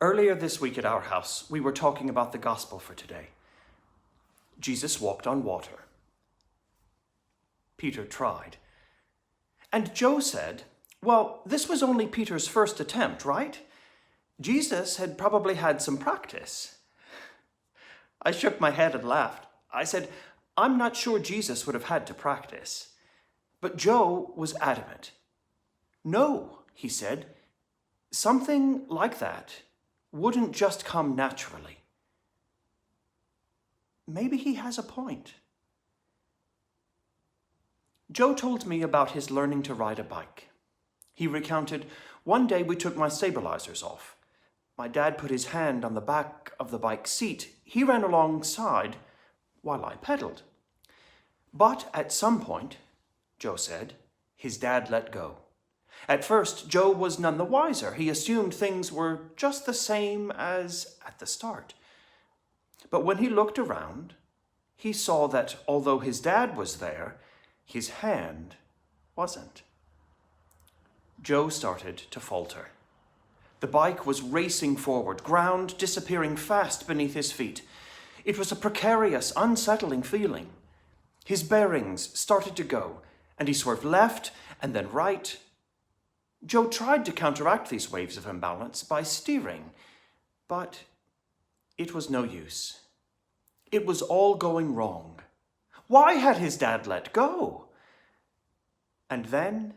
Earlier this week at our house, we were talking about the gospel for today. Jesus walked on water. Peter tried. And Joe said, well, this was only Peter's first attempt, right? Jesus had probably had some practice. I shook my head and laughed. I said, I'm not sure Jesus would have had to practice. But Joe was adamant. No, he said, something like that wouldn't just come naturally. Maybe he has a point. Joe told me about his learning to ride a bike. He recounted, one day we took my stabilizers off. My dad put his hand on the back of the bike seat. He ran alongside while I pedaled. But at some point, Joe said, his dad let go. At first, Joe was none the wiser. He assumed things were just the same as at the start. But when he looked around, he saw that although his dad was there, his hand wasn't. Joe started to falter. The bike was racing forward, ground disappearing fast beneath his feet. It was a precarious, unsettling feeling. His bearings started to go, and he swerved left and then right. Joe tried to counteract these waves of imbalance by steering, but it was no use. It was all going wrong. Why had his dad let go? And then,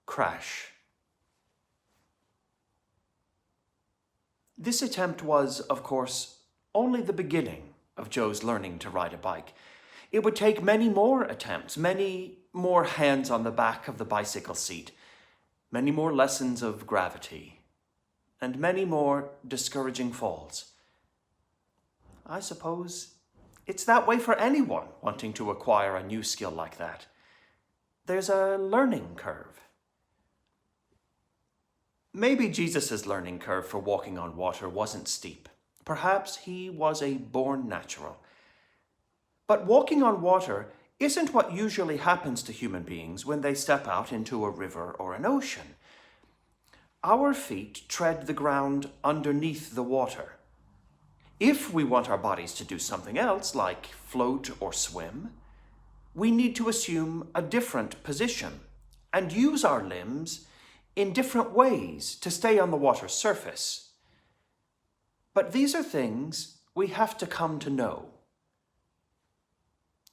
crash. This attempt was, of course, only the beginning of Joe's learning to ride a bike. It would take many more attempts, many more hands on the back of the bicycle seat, many more lessons of gravity, and many more discouraging falls. I suppose it's that way for anyone wanting to acquire a new skill like that. There's a learning curve. Maybe Jesus' learning curve for walking on water wasn't steep. Perhaps he was a born natural. But walking on water isn't what usually happens to human beings when they step out into a river or an ocean. Our feet tread the ground underneath the water. If we want our bodies to do something else, like float or swim, we need to assume a different position and use our limbs in different ways to stay on the water's surface. But these are things we have to come to know,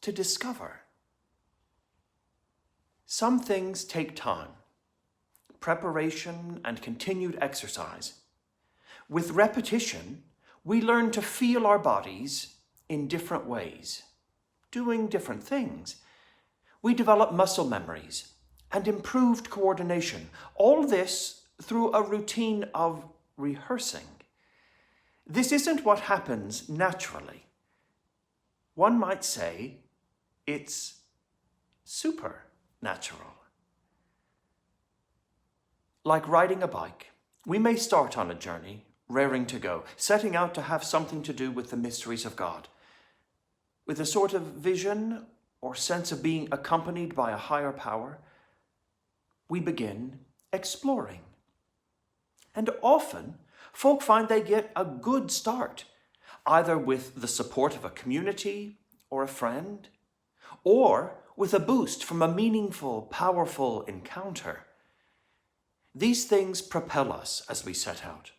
to discover. Some things take time, preparation and continued exercise. With repetition, we learn to feel our bodies in different ways, doing different things. We develop muscle memories and improved coordination. All this through a routine of rehearsing. This isn't what happens naturally. One might say it's supernatural. Like riding a bike, we may start on a journey, raring to go, setting out to have something to do with the mysteries of God. With a sort of vision or sense of being accompanied by a higher power, we begin exploring. And often, folk find they get a good start, either with the support of a community or a friend, or with a boost from a meaningful, powerful encounter. These things propel us as we set out.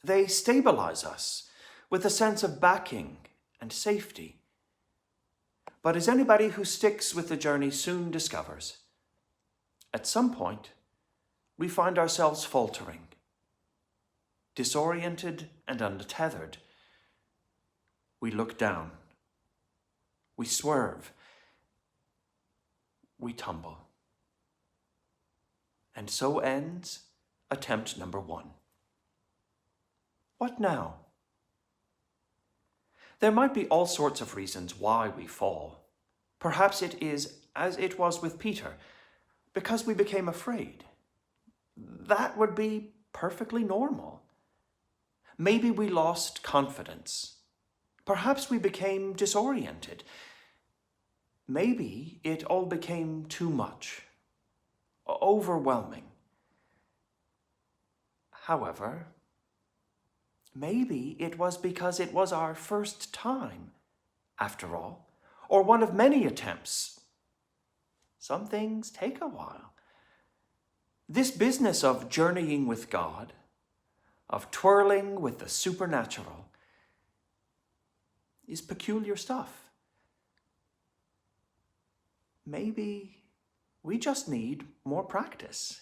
They stabilize us with a sense of backing and safety. But as anybody who sticks with the journey soon discovers, at some point, we find ourselves faltering, disoriented and untethered. We look down. We swerve. We tumble. And so ends attempt number 1. What now? There might be all sorts of reasons why we fall. Perhaps it is as it was with Peter, because we became afraid. That would be perfectly normal. Maybe we lost confidence. Perhaps we became disoriented. Maybe it all became too much, overwhelming. However, maybe it was because it was our first time, after all, or one of many attempts. Some things take a while. This business of journeying with God, of twirling with the supernatural, is peculiar stuff. Maybe we just need more practice.